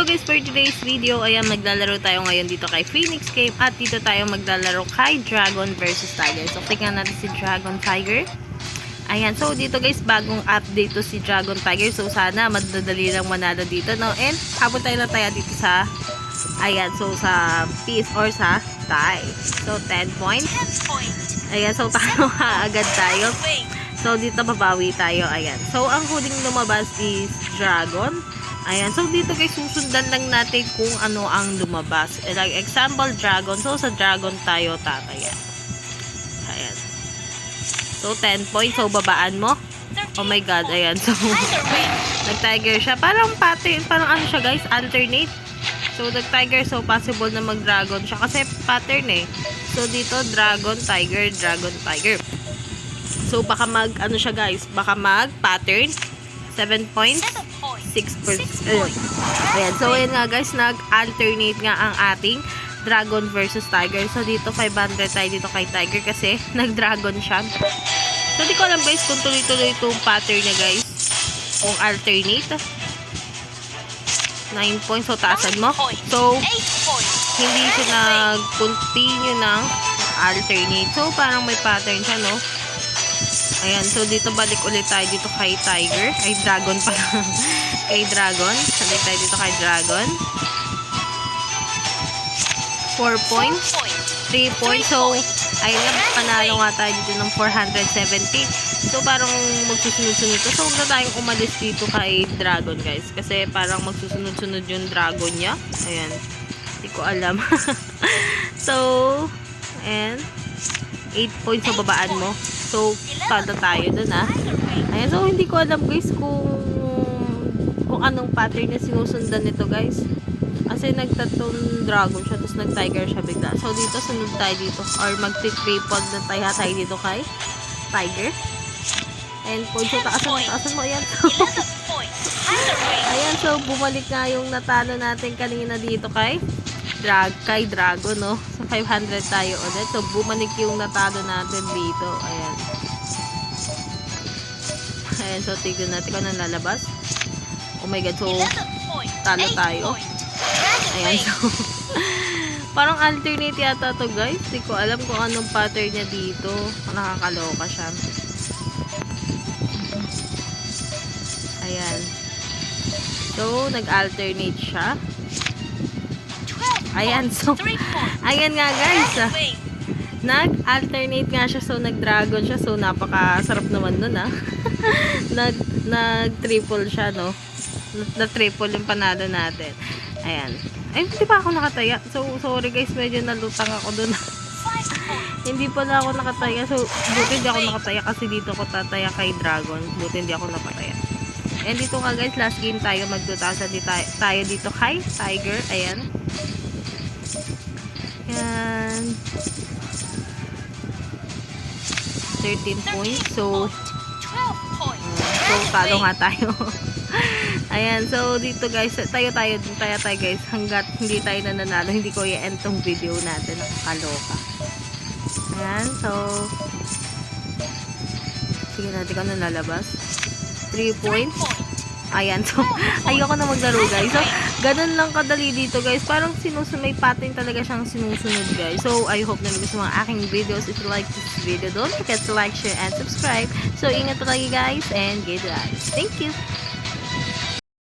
So guys, for today's video, ayan, maglalaro tayo ngayon dito kay Phoenix Cave at dito tayo maglalaro kay Dragon versus Tiger. So tingnan natin si Dragon Tiger. Ayan, so dito guys, bagong update to si Dragon Tiger. So sana madadali lang manalo dito, no? And habol tayo na tayo dito sa, ayan, so sa peace or sa tie. So 10 points. Ayan, so talo agad tayo. So dito babawi tayo, ayan. So ang huling lumabas is Dragon. Ayan, so dito guys, susundan lang natin kung ano ang lumabas. Like example, Dragon. So sa Dragon tayo tataya. Ayan. So 10 points. So babaan mo. Oh my god, ayan. So nag-tiger siya. Parang pattern, parang ano siya guys, alternate. So nag-tiger, so possible na mag-dragon siya kasi pattern eh. So dito Dragon, Tiger, Dragon, Tiger. So baka mag ano siya guys, baka mag-pattern. 7 points. 6%. Ayan. So, ayan nga guys, nag-alternate nga ang ating Dragon versus Tiger. So, dito 500 tayo dito kay Tiger kasi nag-dragon siya. So, di ko alam guys kung tuloy-tuloy itong pattern niya guys. Kung alternate. 9 points. So, taasan mo. So, hindi siya nag-continue ng alternate. So, parang may pattern siya, no? Ayan, so dito balik ulit tayo dito kay Tiger. Ay, Dragon pala. Kay Dragon. Balik tayo dito kay Dragon. 4 points. 3 points. So, ayun nga, panalo nga tayo dito ng 470. So, parang magsusunod-sunod to. So, huwag na tayong umalis dito kay Dragon, guys. Kasi parang magsusunod-sunod yung Dragon niya. Ayan. Hindi ko alam. So, and 8 points sa babaan mo. So, tada tayo dun Ayan, so hindi ko alam guys kung anong pattern na sinusundan nito guys. Kasi nagtatong dragon siya, tapos nag-tiger siya bigla. So, dito sunod tayo dito. Or magti-triple na tayo dito kay Tiger. And points, so taasan mo. Ayan. Ayan, so bumalik nga yung natalo natin kanina dito kay Dragon, no? So, 500 tayo ulit. So, bumalik yung natalo natin dito. Ayan. Ayan, so, tignan natin kung anong lalabas. Oh my god, so, talo tayo. Ayan, so, parang alternate yata to guys. Hindi ko alam kung anong pattern niya dito. Nakakaloka siya. Ayan. So, nag-alternate siya. Ayan, so, ayan nga guys, nag-alternate nga siya, so nag-dragon siya, so napakasarap naman nun nag-triple siya, no? Na-triple yung panalo natin. Ayan. Ay, hindi pa ako nakataya. So, sorry guys, medyo nalutang ako dun. Hindi pala ako nakataya, so, buti hindi ako nakataya kasi dito ko tataya kay Dragon. Buti hindi ako nakataya. And dito nga guys, last game tayo, mag-2,000 tayo dito kay Tiger. Ayan. Yan. 13 points. So, talo nga tayo. Ayan. So, dito guys, tayo guys. Hanggat hindi tayo nananalo, hindi ko i-end tong video natin. Nakakaloka. Ayan. So, sige natin kung ano lalabas. 3 points. Ayan, so, ayoko na maglaro guys. So, ganun lang kadali dito guys. Parang may pattern talaga siyang sinusunod guys. So, I hope na gusto mga aking videos. If you like this video, don't forget to like, share, and subscribe. So, ingat lagi guys, and good guys. Thank you!